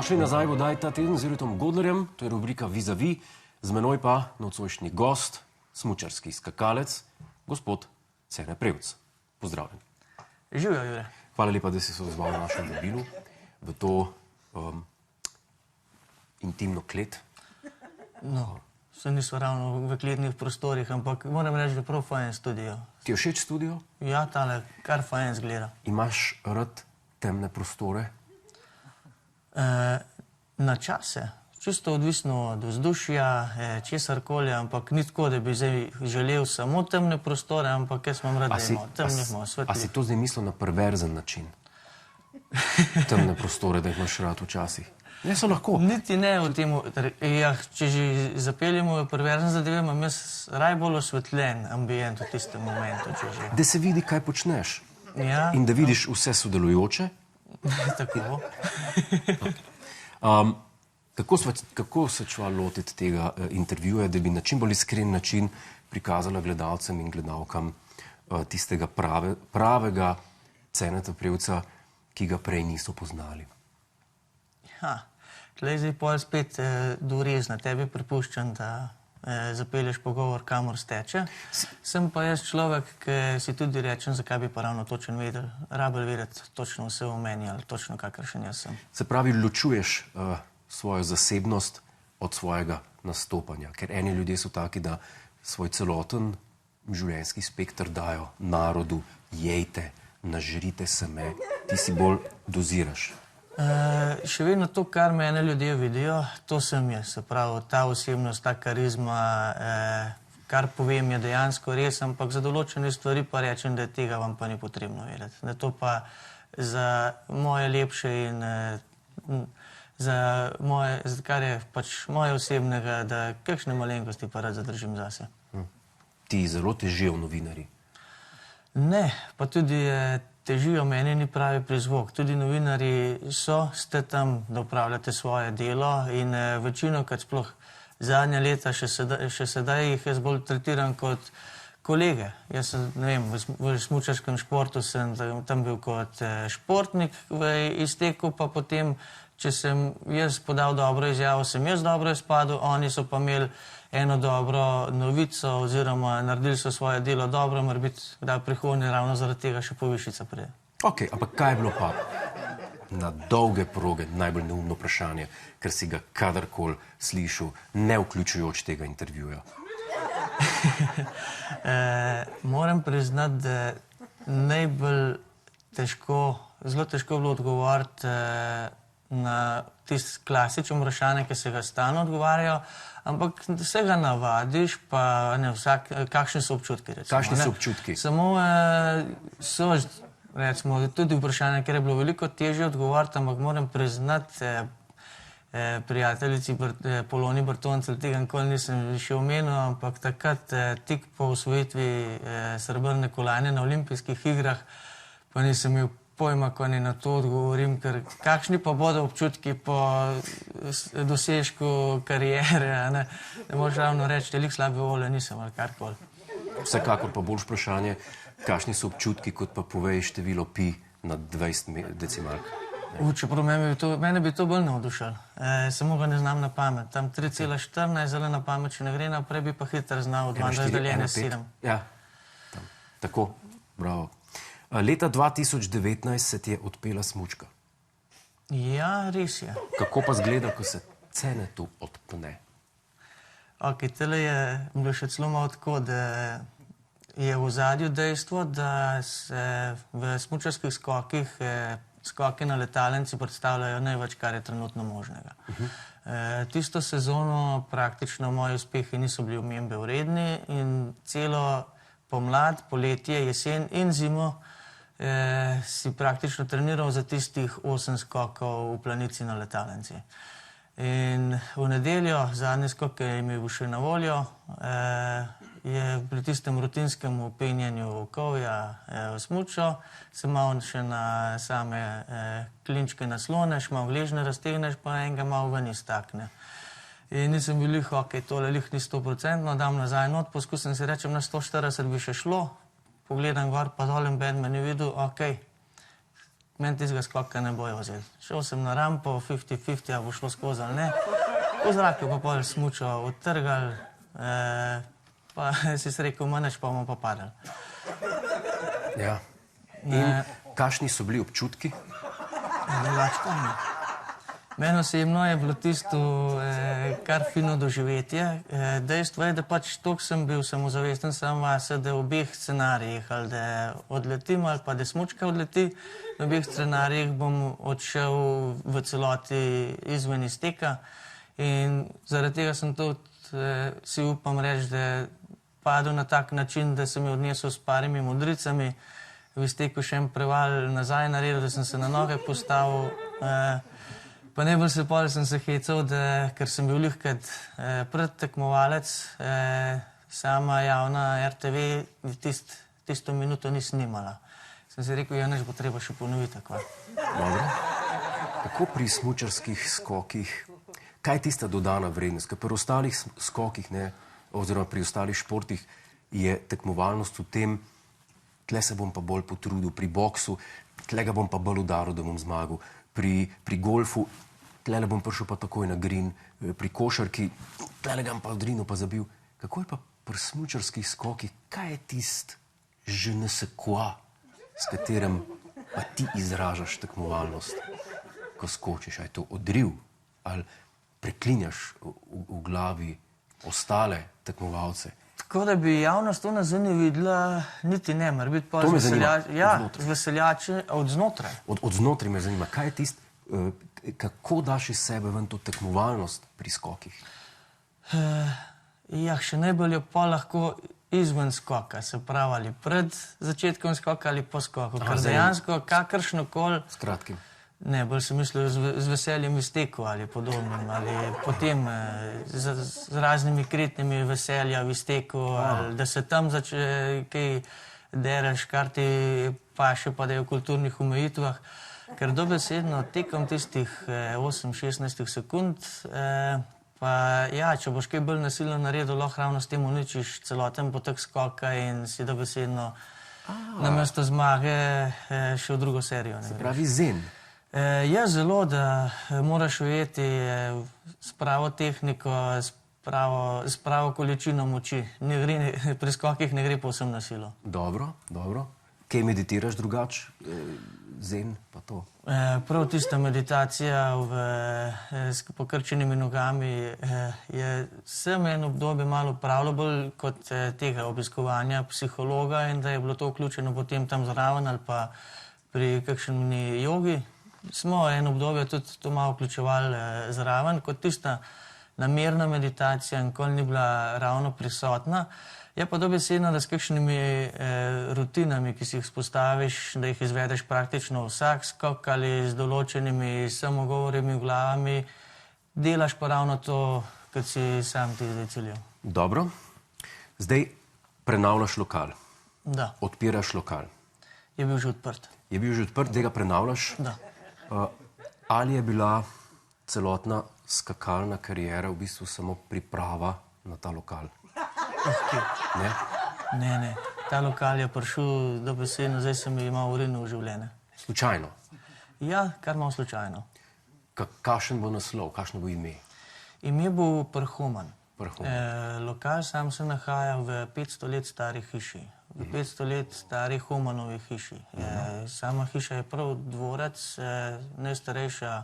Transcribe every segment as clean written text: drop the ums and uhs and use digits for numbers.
Dobrodošli nazaj v oddaji Ta teden z Juretom Godlerjem, to je rubrika Vis-a-vis, z menoj pa nocojšnji gost, smučarski skakalec, gospod Cene Prevc. Pozdravljen. Živjo, Jure. Hvala lepa, da si se odzval na našem vabilu v to intimno klet. No, se nismo ravno v kletnih prostorih, ampak moram reči, da je prav fajn studio. Ti je všeč studio? Ja, tale, kar fajn zgleda. Imaš rad temne prostore? Na čase. Čisto odvisno od vzdušja, česarkoli, ampak ni tako, da bi zdaj želel samo temne prostore, temne imamo, svetlih. A si to zdaj mislil na perverzen način? Temne prostore, da jih imaš rad včasih? Ne, so lahko. Niti ne v tem, če že zapeljemo v perverzen zadeve, imam jaz raj bolj osvetljen ambient v tistem momentu, če že. Da se vidi, kaj počneš. Ja. In da vidiš vse sodelujoče. Tako. Kako se čuva lotiti tega intervjuja, da bi na čim bolj iskren način prikazala gledalcem in gledalkam tistega pravega Ceneta Prevca, ki ga prej niso poznali? Ja, tlej zdaj pol spet dorezna. Tebi prepuščam, da zapelješ pogovor, kamor steče. Sem pa jaz človek, ki si tudi rečem, zakaj bi pa ravno točno vedel, rabel vedeti točno vse o meni ali točno kakršen jaz sem. Se pravi, ločuješ svojo zasebnost od svojega nastopanja, ker eni ljudje so taki, da svoj celoten življenjski spektr dajo narodu, jejte, nažrite se me, ti si bolj doziraš. Še vedno to, kar mene ljudje vidijo, to sem jaz. Se pravi, ta osebnost, ta karizma, kar povem je dejansko res, ampak za določene stvari pa rečem, da tega vam pa ni potrebno vedeti. Da to pa za moje lepše in za moje, kar je pač moje osebnega, da kakšne malenkosti pa rad zadržim zase. Ti zelo težijo novinarji? Ne, pa tudi težijo meni ni pravi prizvok. Tudi novinarji ste tam, da upravljate svoje delo in večino, kad sploh zadnja leta, še sedaj jih jaz bolj tretiram kot kolege. Jaz sem, ne vem, v smučarskem športu sem tam bil kot športnik v izteku, pa potem, če sem jaz podal dobro izjavo, sem jaz dobro izpadel, oni so pa imeli eno dobro novico oziroma naredili so svoje delo dobro, mora biti kdaj prihodnje ravno zaradi tega še povišica pride. Ok, ampak kaj je bilo pa na dolge proge najbolj neumno vprašanje, ker si ga kadarkoli slišal, ne vključujoč tega intervjuja? Moram priznati, da najbolj zelo težko bilo odgovoriti na tisto klasično vprašanje, ki se ga stalno odgovarjajo, ampak se ga navadiš, pa ne vsak, kakšni so občutki, recimo. Kakšni so občutki? Samo so, recimo, tudi vprašanje, ker je bilo veliko težje odgovoriti, ampak moram priznati prijateljici Poloni Bartoncel, tega nikoli nisem še omenil, ampak takrat tik po osvojitvi srebrne kolajne na olimpijskih igrah, pa nisem imel pojma, ko ni na to odgovorim, ker kakšni pa bodo občutki po dosežku kariere, ne moraš ravno reči, da slabe volje nisem ali karkoli. Vsekakor pa boljš vprašanje, kakšni so občutki, kot pa povej število pi na 20 decimalk. Čeprav mene bi to bolj navdušalo. Samo ga ne znam na pamet. Tam 3,14 zelo na pamet, če ne gre naprej, bi pa hitro znal 22 deljene 7. Ja, tako, bravo. Leta 2019 se ti je odpela smučka. Ja, res je. Kako pa zgleda, ko se Cenetu odpne? Ok, tele je bilo še celo malo tako, da je v ozadju dejstvo, da se v smučarskih skokih skoki na letalnici predstavljajo največ, kar je trenutno možnega. Tisto sezono praktično moji uspehi niso bili omembe vredni in celo pomlad, poletje, jesen in zimo si praktično treniral za tistih 8 skokov v planici na letalnici. In v nedeljo, zadnji skok, ki je imel še na voljo, je pri tistem rutinskem penjanju okovja v smučo, se malo še na same klinčke nasloneš, malo gležne raztegneš, pa enega malo ven iztakne. In nisem bil ok, tole lih ni 100%, dam nazaj not, poskusim si rečem, na 140 bi še šlo, pogledam gor, pa dol in ben me ni videl, ok, meni tistega skoka ne bojo vzeli. Šel sem na rampo, 50-50, a bo šlo skozi ali ne. Po zraku pa pol smučal, odtrgal, pa si si rekel, manjš pa bomo pa padali. Ja. In kakšni so bili občutki? Drugače pa ne. Meni osebno je bilo tisto kar fino doživetje. Dejstvo je, da pač toliko sem bil samozavesten sam vase, da v obeh scenarijih, ali da odletim ali pa da smučka odleti, v obeh scenarijih bom odšel v celoti izven izteka in zaradi tega sem tudi si upam reči, da je padel na tak način, da sem jo odnesel s parimi modricami, v izteku še en preval nazaj naredil, da sem se na noge postavil. Pa najbolj se pol sem se hecal, ker sem bil lihkrat predtekmovalec, sama javna RTV tisto minuto ni snimala. Sem si rekel, ja, neč bo treba še ponoviti. Dobro. Kako pri smučarskih skokih, kaj je tista dodana vrednost? Ker pri ostalih skokih, ne, oziroma pri ostalih športih, je tekmovalnost v tem, tle se bom pa bolj potrudil, pri boksu, tle ga bom pa bolj udaril, da bom zmagal. Pri golfu, tle bom prišel pa takoj na green, pri košarki, tle ga bom pa odrinil pa zabil. Kako je pa pri smučarskih skokih, kaj je tist je ne sais quoi, s katerim pa ti izražaš tekmovalnost, ko skočiš? A je to odriv ali preklinjaš v glavi ostale tekmovalce? Tako da bi javnost to nazaj videla, niti ne, mora biti pa veseljače od znotraj. Od znotraj me zanima, kaj je tist, kako daš iz sebe ven to tekmovalnost pri skokih? Ja, še najbolj jo pa lahko izven skoka, se pravi ali pred začetkom skoka ali po skoku, ker dejansko kakršnokoli... S kratkim. Ne, bolj sem mislil z veseljem izteku ali podobnim, ali potem z raznimi kritnimi veselja v izteku, ali da se tam kaj dereš, kar ti paše, pa da je v kulturnih omejitvah, ker dobesedno tekom tistih 8-16 sekund, pa ja, če boš kaj bolj nasilno naredil, lahko ravno s tem uničiš celoten potek skoka in si dobesedno namesto zmage še v drugo serijo. Se pravi zen. Je zelo, da moraš ujeti s pravo tehniko, s pravo količino moči. Pri skokih ne gre povsem na silo. Dobro, dobro. Kaj meditiraš drugače? Zen pa to? Prav tista meditacija s pokrčenimi nogami je sem eno obdobje malo pravilo bolj kot tega obiskovanja psihologa in da je bilo to vključeno potem tam zraven ali pa pri kakšni jogi. Smo eno obdobje tudi to malo vključevali zraven, kot tista namerna meditacija, nikoli ni bila ravno prisotna. Je pa dobesedno, da s kakšnimi rutinami, ki si jih spostaviš, da jih izvedeš praktično vsak skok ali z določenimi samogovorimi glavami, delaš pa ravno to, kot si sam ti zdaj ciljal. Dobro. Zdaj prenavljaš lokal. Da. Odpiraš lokal. Je bil že odprt. Je bil že odprt, da ga prenavljaš? Da. Ali je bila celotna skakalna kariera v bistvu samo priprava na ta lokal? Ne? Ne. Ta lokal je prišel dobesedno, zdaj sem imel urinil v življenje. Slučajno? Ja, kar malo slučajno. Kakšen bo naslov, kakšno bo ime? Ime bo Prhuman. Prhuman. Lokal sam se nahaja v 500 let stari hiši. V 500 let stari Humanovi hiši. Sama hiša je prav dvorec, najstarejša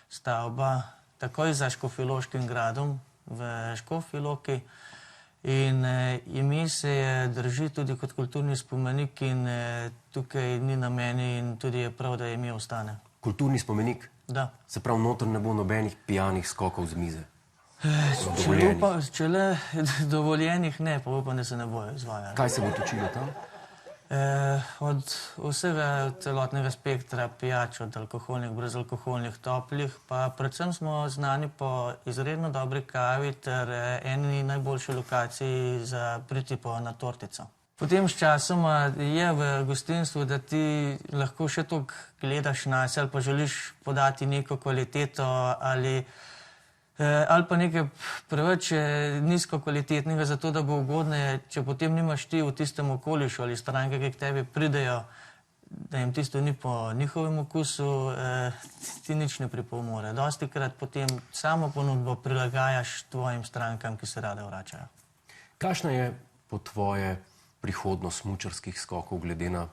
stavba, takoj za Škofjeloškim gradom v Škofji Loki. In ime se je drži tudi kot kulturni spomenik in tukaj ni na meni in tudi je prav, da ime ostane. Kulturni spomenik? Da. Se pravi, noter ne bo nobenih pijanih skokov z mize? Če le dovoljenih ne, pa upam, da se ne bojo izvajali. Kaj se bo točilo tam? Od vsega celotnega spektra pijač, od alkoholnih, brezalkoholnih, toplih, pa predvsem smo znani po izredno dobri kavi ter eni najboljši lokaciji za priti na tortico. Potem s časoma je v gostinstvu, da ti lahko še toliko gledaš nas ali pa želiš podati neko kvaliteto ali pa nekaj preveč nizko kvalitetnega, zato da bo ugodneje, če potem nimaš ti v tistem okolišu ali stranke, ki k tebi pridejo, da jim tisto ni po njihovem okusu, ti nič ne pripomore. Dostikrat potem samo ponudbo prilagajaš tvojim strankam, ki se rade vračajo. Kakšna je po tvoje prihodnost smučarskih skokov glede na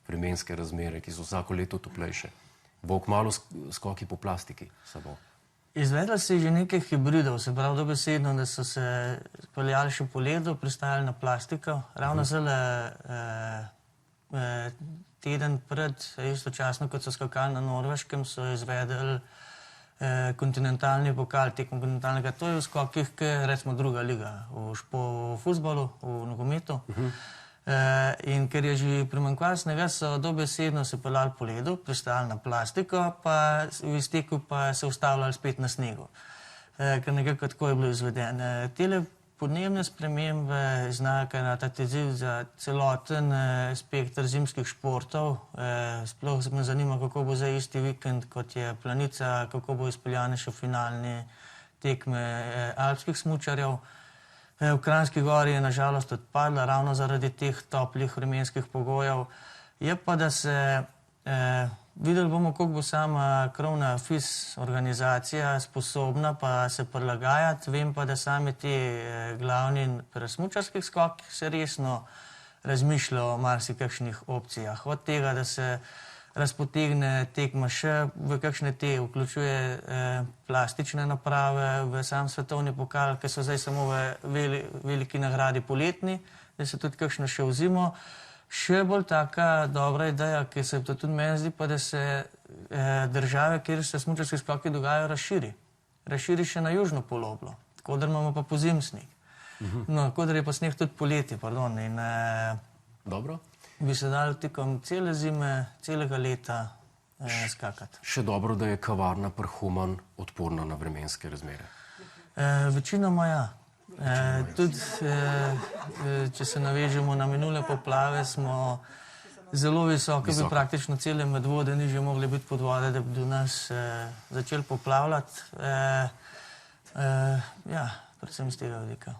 vremenske razmere, ki so vsako leto toplejše? Bo kmalu skoki po plastiki samo? Izvedlo se je že nekaj hibridov, se pravi dobesedno, da so se peljali še po ledu, pristajali na plastiko. Ravno zelo teden pred, istočasno kot so skakali na Norveškem, so izvedli kontinentalni pokal, tekmo kontinentalnega. To je v skokih, recimo druga liga, v fuzbalu, v nogometu. In ker je že primanjkovalo snega, so dobesedno se peljali po ledu, pristajali na plastiko, pa v izteku pa se ustavljali spet na snegu. Ker nekako tako je bilo izvedeno. Tele podnebne spremembe znajo kajati izziv za celoten spektr zimskih športov. Sploh me zanima, kako bo za isti vikend, kot je Planica, kako bo izpeljane še finalne tekme alpskih smučarjev. V Kranjski gori je nažalost odpadla ravno zaradi teh toplih vremenskih pogojev. Je pa, da se videli bomo, koliko bo sama krovna FIS organizacija sposobna pa se prilagajati. Vem pa, da sami ti glavni pri smučarskih skokih se resno razmišljajo o marsikakšnih opcijah. Od tega, da se razpotegne tekma še v kakšne te, vključuje plastične naprave v sam svetovni pokal, ki so zdaj samo v veliki nagradi poletni, da se tudi kakšno še v zimo. Še bolj taka dobra ideja, ki se to tudi meni zdi, pa da se države, kjer se smučarski skoki dogajajo, razširi še na južno poloblo, tako da imamo pa pozim sneg. No, tako da je pa sneg tudi poleti, pardon. In Dobro. Bi se dali tekom cele zime, celega leta skakati. Še dobro, da je kavarna Prhuman odporna na vremenske razmere. Večinoma ja. Tudi, če se navežemo na minule poplave, smo zelo visoki, bi praktično cele Medvode ni že mogli biti pod vode, da bi do nas začeli poplavljati. Ja, predvsem z tega vidika.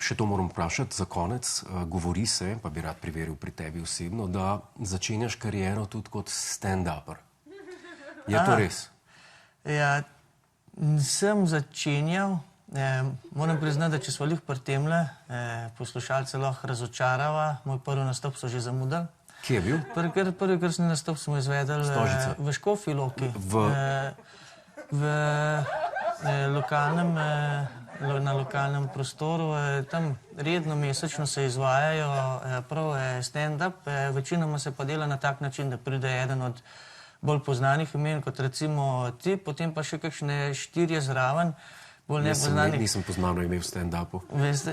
Še to moram vprašati za konec. Govori se, pa bi rad preveril pri tebi osebno, da začenjaš kariero tudi kot stand-upper. Je to res? Ja, sem začenjal. Moram priznati, da če smo lih pri temle, poslušalce lahko razočarava. Moj prvi nastop so že zamudili. Kje je bil? Prvi krstni nastop smo izvedeli v Škofji Loki. Na lokalnem prostoru. Tam redno mesečno se izvajajo prav stand-up. Večinoma se pa dela na tak način, da pride eden od bolj poznanih imen, kot recimo ti, potem pa še kakšne 4 zraven. Nisem poznal ime v stand-upu.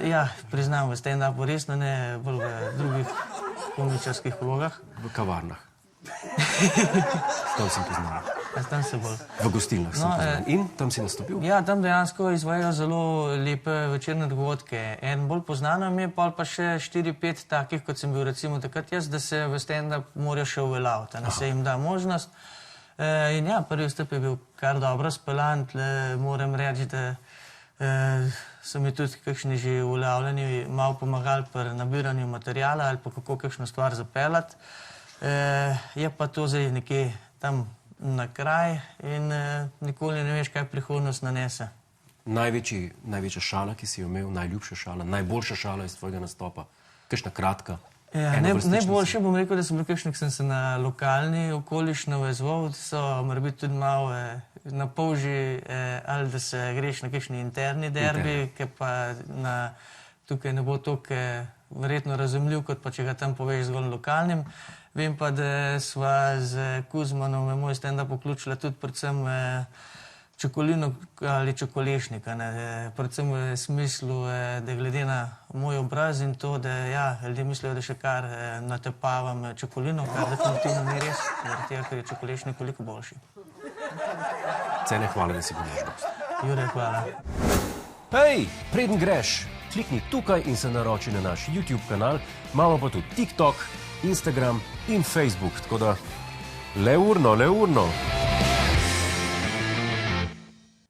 Ja, priznam, v stand-upu resno, ne bolj v drugih komičarskih vlogah. V kavarnah. Tam sem poznal. Tam se bolj. V gostilnah sem poznal. In tam si nastopil? Ja, tam dejansko izvajajo zelo lepe večerne dogodke. En bolj poznano ime, pa še 4-5 takih, kot sem bil recimo takrat jaz, da se v stand-up morajo še uveljaviti, da se jim da možnost. In ja, prvi vstop je bil kar dobro speljan. Moram reči, da so mi tudi kakšni že uveljavljeni malo pomagali pri nabiranju materijala ali pa kako kakšno stvar zapeljati. Je pa to zdaj nekje tam na kraj in nikoli ne veš, kaj prihodnost nanese. Največja šala, ki si jo imel, najljubša šala, najboljša šala iz tvojega nastopa? Kakšna kratka? Najboljše bom rekel, da sem bil kakšen, ki sem se na lokalni okoliš navezoval, da so mora biti tudi malo na polži ali da se greš na kakšni interni derbi, ki pa tukaj ne bo toliko verjetno razumljiv, kot pa če ga tam poveš zgolj lokalnim. Vem pa, da sva z Kuzmanom moj stand-up vključila tudi predvsem čokolino ali čokolešnika. Predvsem v smislu, da glede na moj obraz in to, da ja, ljudje mislijo, da še kar natepavam čokolino, kar definitivno ni res, ker je čokolešnik veliko boljši. Cene, hvala, da si bil naš gost. Jure, hvala. Hej, preden greš, klikni tukaj in se naroči na naš YouTube kanal. Imamo pa tudi TikTok, Instagram in Facebook, tako da le urno.